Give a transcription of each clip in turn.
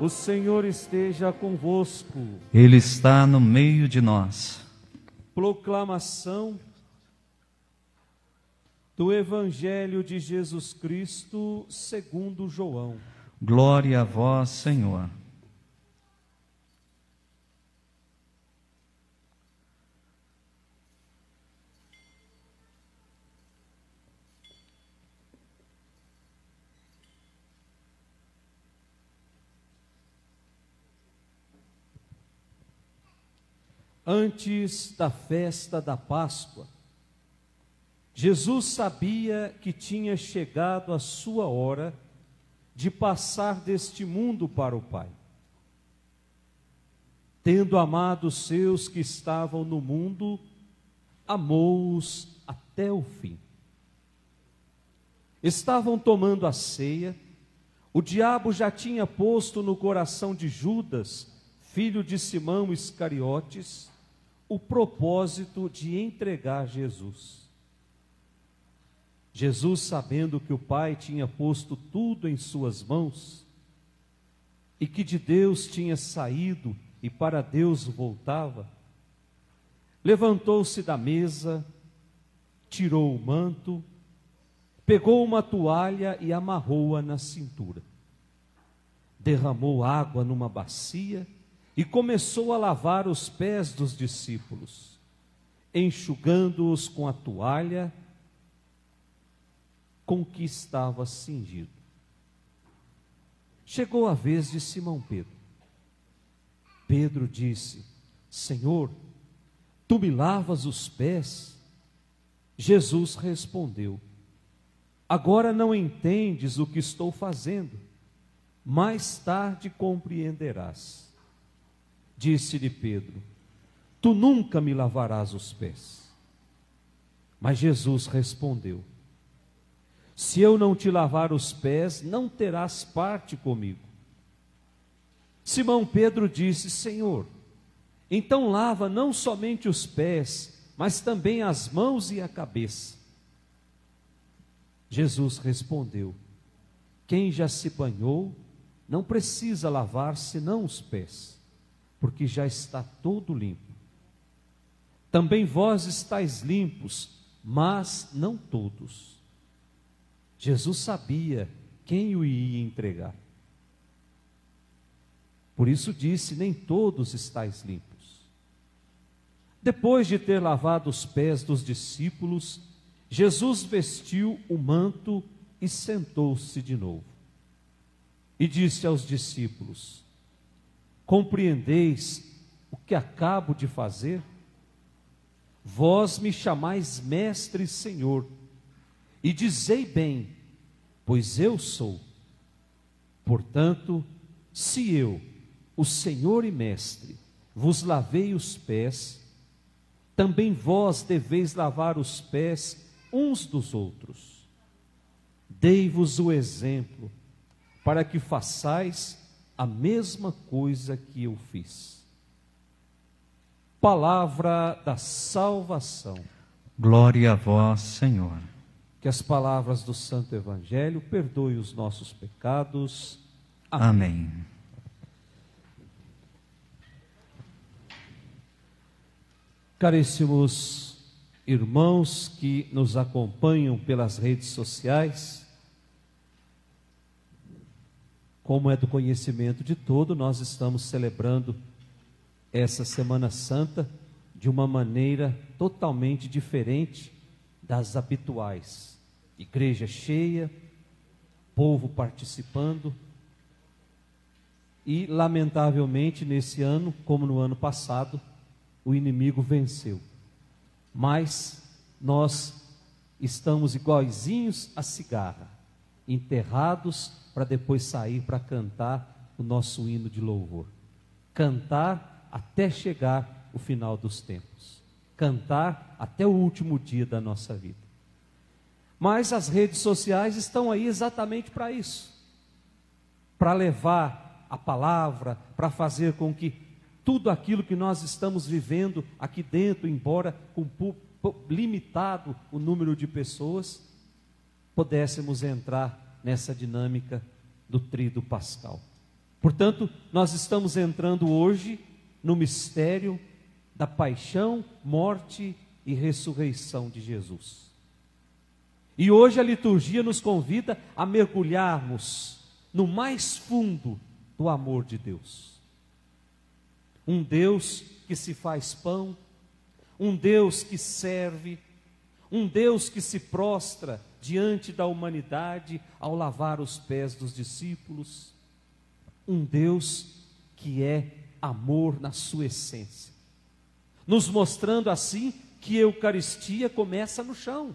O Senhor esteja convosco. Ele está no meio de nós. Proclamação do Evangelho de Jesus Cristo segundo João. Glória a vós, Senhor. Antes da festa da Páscoa, Jesus sabia que tinha chegado a sua hora de passar deste mundo para o Pai. Tendo amado os seus que estavam no mundo, amou-os até o fim. Estavam tomando a ceia, o diabo já tinha posto no coração de Judas, filho de Simão Iscariotes, o propósito de entregar Jesus. Jesus, sabendo que o Pai tinha posto tudo em suas mãos, e que de Deus tinha saído e para Deus voltava, levantou-se da mesa, tirou o manto, pegou uma toalha e amarrou-a na cintura. Derramou água numa bacia e começou a lavar os pés dos discípulos, enxugando-os com a toalha com que estava cingido. Chegou a vez de Simão Pedro. Pedro disse: Senhor, tu me lavas os pés? Jesus respondeu: agora não entendes o que estou fazendo, mais tarde compreenderás. Disse-lhe Pedro: tu nunca me lavarás os pés. Mas Jesus respondeu: se eu não te lavar os pés, não terás parte comigo. Simão Pedro disse: Senhor, então lava não somente os pés, mas também as mãos e a cabeça. Jesus respondeu: quem já se banhou, não precisa lavar senão os pés, porque já está todo limpo. Também vós estáis limpos, mas não todos. Jesus sabia quem o ia entregar. Por isso disse: nem todos estáis limpos. Depois de ter lavado os pés dos discípulos, Jesus vestiu o manto e sentou-se de novo. E disse aos discípulos: compreendeis o que acabo de fazer? Vós me chamais mestre e Senhor, e dizei bem, pois eu sou. Portanto, se eu, o Senhor e mestre, vos lavei os pés, também vós deveis lavar os pés uns dos outros. Dei-vos o exemplo, para que façais a mesma coisa que eu fiz. Palavra da salvação. Glória a vós, Senhor. Que as palavras do Santo Evangelho perdoem os nossos pecados. Amém. Caríssimos irmãos que nos acompanham pelas redes sociais, como é do conhecimento de todo, nós estamos celebrando essa Semana Santa de uma maneira totalmente diferente das habituais. Igreja cheia, povo participando, e lamentavelmente nesse ano, como no ano passado, o inimigo venceu. Mas nós estamos iguaizinhos a cigarra, enterrados para depois sair para cantar o nosso hino de louvor. Cantar até chegar o final dos tempos. Cantar até o último dia da nossa vida. Mas as redes sociais estão aí exatamente para isso. Para levar a palavra, para fazer com que tudo aquilo que nós estamos vivendo aqui dentro, embora com limitado o número de pessoas, pudéssemos entrar nessa dinâmica do tríduo pascal. Portanto, nós estamos entrando hoje no mistério da paixão, morte e ressurreição de Jesus. E hoje a liturgia nos convida a mergulharmos no mais fundo do amor de Deus. Um Deus que se faz pão, um Deus que serve, um Deus que se prostra diante da humanidade ao lavar os pés dos discípulos, um Deus que é amor na sua essência, nos mostrando assim que a Eucaristia começa no chão,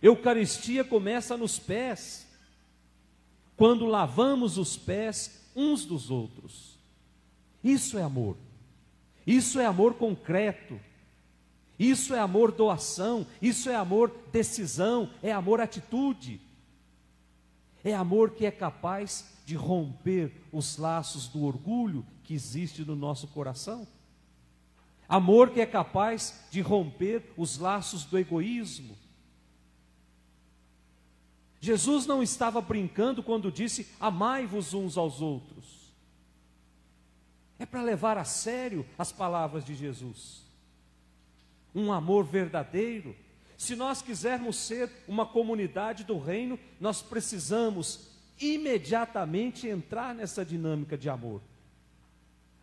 Eucaristia começa nos pés, quando lavamos os pés uns dos outros. Isso é amor, isso é amor concreto, isso é amor doação, isso é amor decisão, é amor atitude, é amor que é capaz de romper os laços do orgulho que existe no nosso coração, amor que é capaz de romper os laços do egoísmo. Jesus não estava brincando quando disse: amai-vos uns aos outros. É para levar a sério as palavras de Jesus. Um amor verdadeiro. Se nós quisermos ser uma comunidade do reino, nós precisamos imediatamente entrar nessa dinâmica de amor.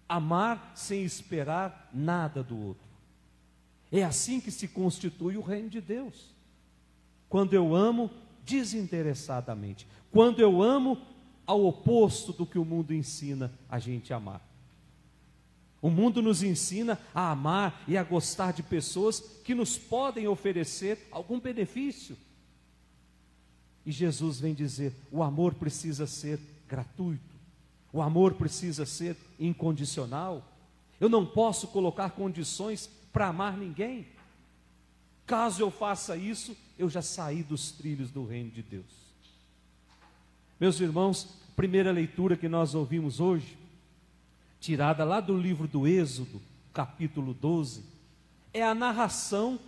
Amar sem esperar nada do outro. É assim que se constitui o reino de Deus. Quando eu amo desinteressadamente, quando eu amo ao oposto do que o mundo ensina a gente a amar. O mundo nos ensina a amar e a gostar de pessoas que nos podem oferecer algum benefício. E Jesus vem dizer: o amor precisa ser gratuito, o amor precisa ser incondicional. Eu não posso colocar condições para amar ninguém. Caso eu faça isso, eu já saí dos trilhos do reino de Deus. Meus irmãos, a primeira leitura que nós ouvimos hoje, tirada lá do livro do Êxodo, capítulo 12, é a narração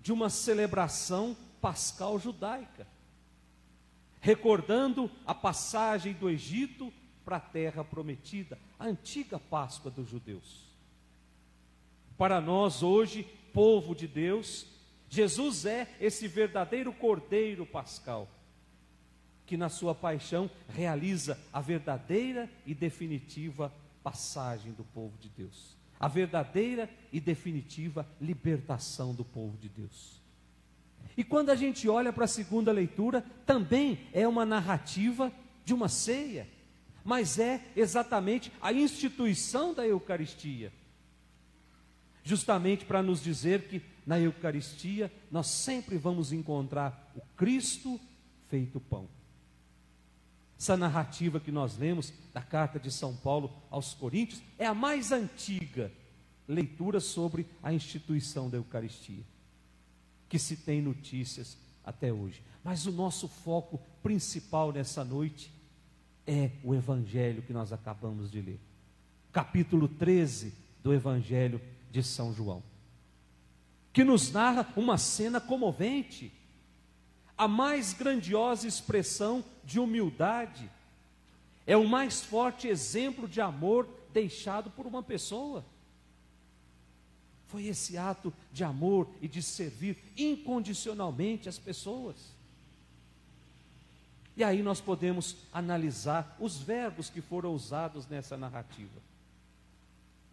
de uma celebração pascal judaica, recordando a passagem do Egito para a terra prometida, a antiga Páscoa dos judeus. Para nós hoje, povo de Deus, Jesus é esse verdadeiro Cordeiro pascal, que na sua paixão realiza a verdadeira e definitiva passagem do povo de Deus, a verdadeira e definitiva libertação do povo de Deus. E quando a gente olha para a segunda leitura, também é uma narrativa de uma ceia, mas é exatamente a instituição da Eucaristia, justamente para nos dizer que na Eucaristia nós sempre vamos encontrar o Cristo feito pão. Essa narrativa que nós lemos da carta de São Paulo aos Coríntios é a mais antiga leitura sobre a instituição da Eucaristia, que se tem notícias até hoje. Mas o nosso foco principal nessa noite é o Evangelho que nós acabamos de ler. Capítulo 13 do Evangelho de São João, que nos narra uma cena comovente, a mais grandiosa expressão de humildade, é o mais forte exemplo de amor deixado por uma pessoa. Foi esse ato de amor e de servir incondicionalmente as pessoas. E aí nós podemos analisar os verbos que foram usados nessa narrativa.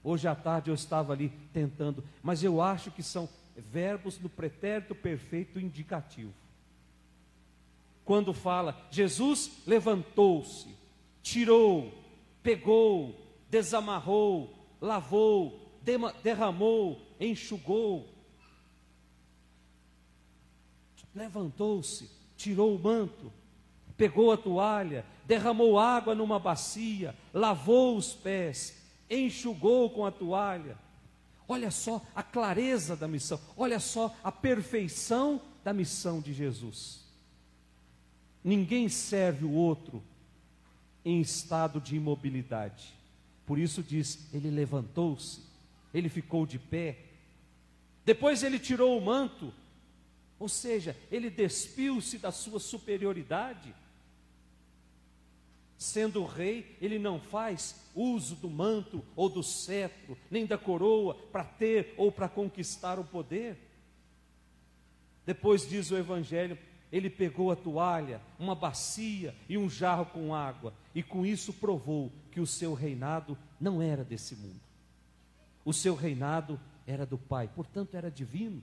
Hoje à tarde eu estava ali tentando, mas eu acho que são verbos no pretérito perfeito indicativo. Quando fala, Jesus levantou-se, tirou, pegou, desamarrou, lavou, derramou, enxugou. Levantou-se, tirou o manto, pegou a toalha, derramou água numa bacia, lavou os pés, enxugou com a toalha. Olha só a clareza da missão, olha só a perfeição da missão de Jesus. Ninguém serve o outro em estado de imobilidade. Por isso diz, ele levantou-se, ele ficou de pé, depois ele tirou o manto, ou seja, ele despiu-se da sua superioridade. sendo rei, ele não faz uso do manto ou do cetro, nem da coroa para ter ou para conquistar o poder. Depois diz o Evangelho, ele pegou a toalha, uma bacia e um jarro com água, e com isso provou que o seu reinado não era desse mundo. O seu reinado era do Pai, portanto era divino.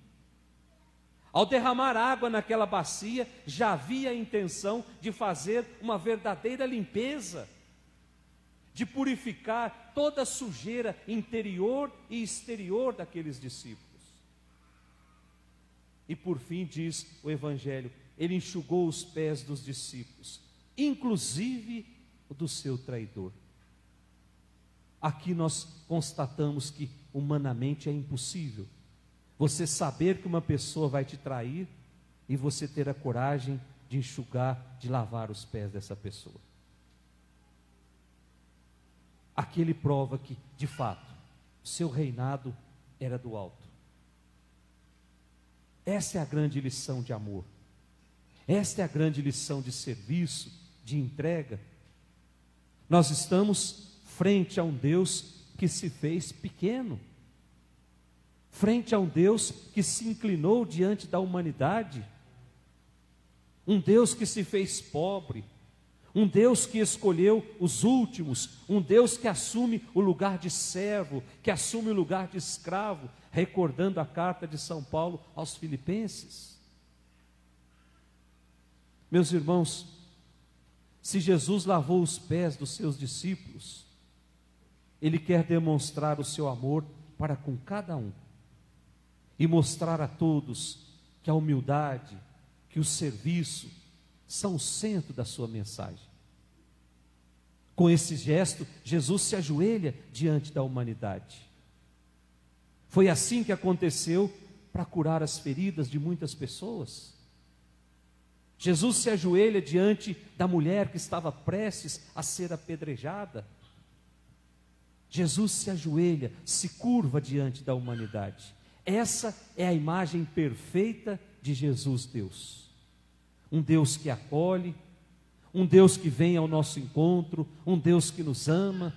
Ao derramar água naquela bacia, já havia a intenção de fazer uma verdadeira limpeza, de purificar toda a sujeira interior e exterior daqueles discípulos. E por fim diz o Evangelho, ele enxugou os pés dos discípulos, inclusive o do seu traidor. Aqui nós constatamos que humanamente é impossível você saber que uma pessoa vai te trair e você ter a coragem de enxugar, de lavar os pés dessa pessoa. Aqui ele prova que, de fato, o seu reinado era do alto. Essa é a grande lição de amor. Esta é a grande lição de serviço, de entrega. Nós estamos frente a um Deus que se fez pequeno, frente a um Deus que se inclinou diante da humanidade, um Deus que se fez pobre, um Deus que escolheu os últimos, um Deus que assume o lugar de servo, que assume o lugar de escravo, recordando a carta de São Paulo aos Filipenses. Meus irmãos, se Jesus lavou os pés dos seus discípulos, Ele quer demonstrar o seu amor para com cada um e mostrar a todos que a humildade, que o serviço são o centro da sua mensagem. Com esse gesto, Jesus se ajoelha diante da humanidade. Foi assim que aconteceu para curar as feridas de muitas pessoas. Jesus se ajoelha diante da mulher que estava prestes a ser apedrejada. Jesus se ajoelha, se curva diante da humanidade. Essa é a imagem perfeita de Jesus Deus. Um Deus que acolhe, um Deus que vem ao nosso encontro, um Deus que nos ama.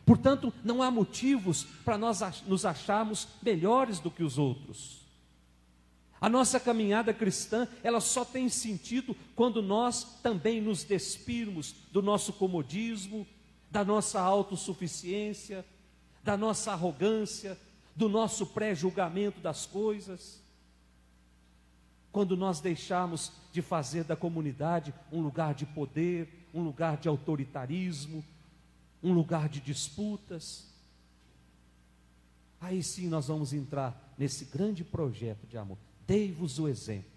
Portanto, não há motivos para nós nos acharmos melhores do que os outros. A nossa caminhada cristã, ela só tem sentido quando nós também nos despirmos do nosso comodismo, da nossa autossuficiência, da nossa arrogância, do nosso pré-julgamento das coisas. Quando nós deixarmos de fazer da comunidade um lugar de poder, um lugar de autoritarismo, um lugar de disputas, aí sim nós vamos entrar nesse grande projeto de amor. Dei-vos o exemplo,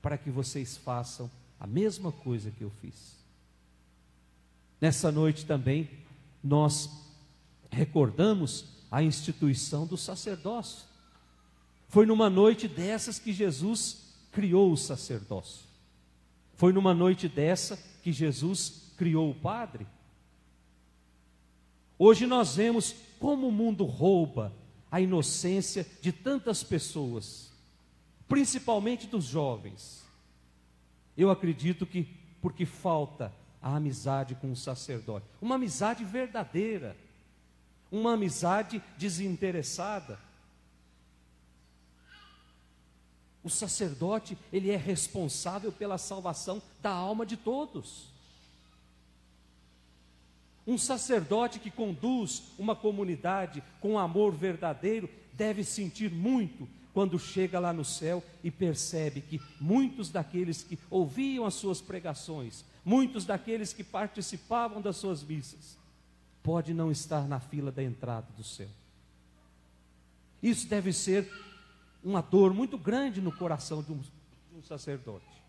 para que vocês façam a mesma coisa que eu fiz. Nessa noite também, nós recordamos a instituição do sacerdócio. Foi numa noite dessas que Jesus criou o sacerdócio. Foi numa noite dessa que Jesus criou o padre. Hoje nós vemos como o mundo rouba a inocência de tantas pessoas, principalmente dos jovens. Eu acredito que porque falta a amizade com o sacerdote, uma amizade verdadeira, uma amizade desinteressada. O sacerdote, ele é responsável pela salvação da alma de todos. Um sacerdote que conduz uma comunidade com amor verdadeiro deve sentir muito quando chega lá no céu e percebe que muitos daqueles que ouviam as suas pregações, muitos daqueles que participavam das suas missas, pode não estar na fila da entrada do céu. Isso deve ser uma dor muito grande no coração de um sacerdote,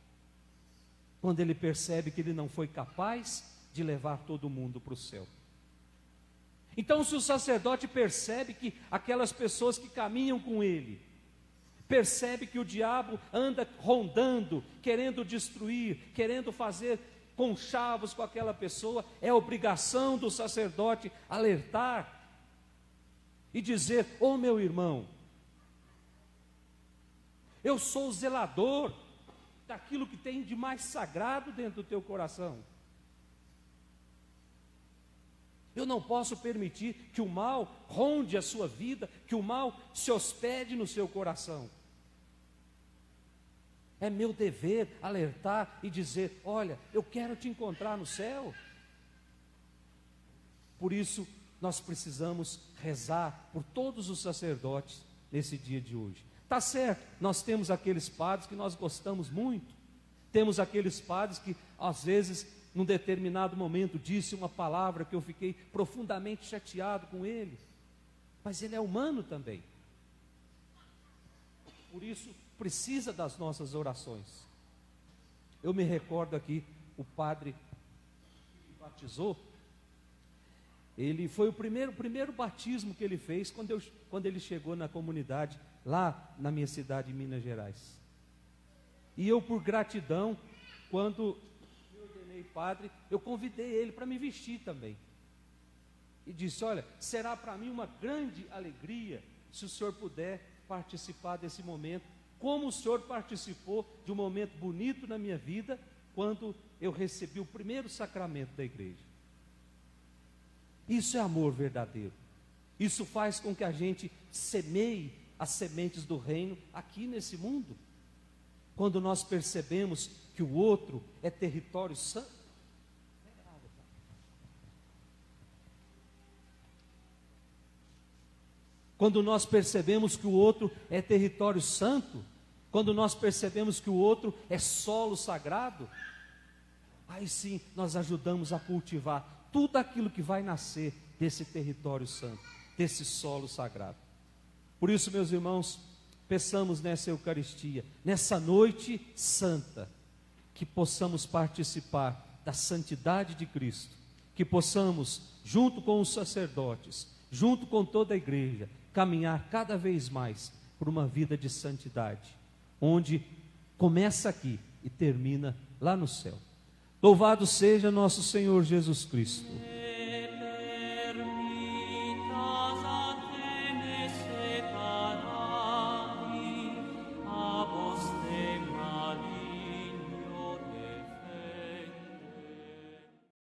quando ele percebe que ele não foi capaz de levar todo mundo para o céu. Então, se o sacerdote percebe que aquelas pessoas que caminham com ele, percebe que o diabo anda rondando, querendo destruir, querendo fazer conchavos com aquela pessoa, é obrigação do sacerdote alertar e dizer: ô meu irmão, eu sou o zelador daquilo que tem de mais sagrado dentro do teu coração. Eu não posso permitir que o mal ronde a sua vida, que o mal se hospede no seu coração. É meu dever alertar e dizer: olha, eu quero te encontrar no céu. Por isso, nós precisamos rezar por todos os sacerdotes nesse dia de hoje. Tá certo, nós temos aqueles padres que nós gostamos muito, temos aqueles padres que às vezes, num determinado momento, disse uma palavra que eu fiquei profundamente chateado com ele, mas ele é humano também. Por isso, precisa das nossas orações. Eu me recordo aqui, o padre que me batizou, ele foi o primeiro batismo que ele fez quando ele chegou na comunidade, lá na minha cidade, em Minas Gerais. E eu, por gratidão, quando me ordenei padre, eu convidei ele para me vestir também. E disse: olha, será para mim uma grande alegria se o senhor puder participar desse momento, como o senhor participou de um momento bonito na minha vida, quando eu recebi o primeiro sacramento da igreja. Isso é amor verdadeiro. Isso faz com que a gente semeie as sementes do reino aqui nesse mundo. Quando nós percebemos que o outro é território santo. Quando nós percebemos que o outro é território santo, quando nós percebemos que o outro é solo sagrado, aí sim nós ajudamos a cultivar tudo aquilo que vai nascer desse território santo, desse solo sagrado. Por isso, meus irmãos, peçamos nessa Eucaristia, nessa noite santa, que possamos participar da santidade de Cristo, que possamos, junto com os sacerdotes, junto com toda a igreja, caminhar cada vez mais por uma vida de santidade, onde começa aqui e termina lá no céu. Louvado seja nosso Senhor Jesus Cristo.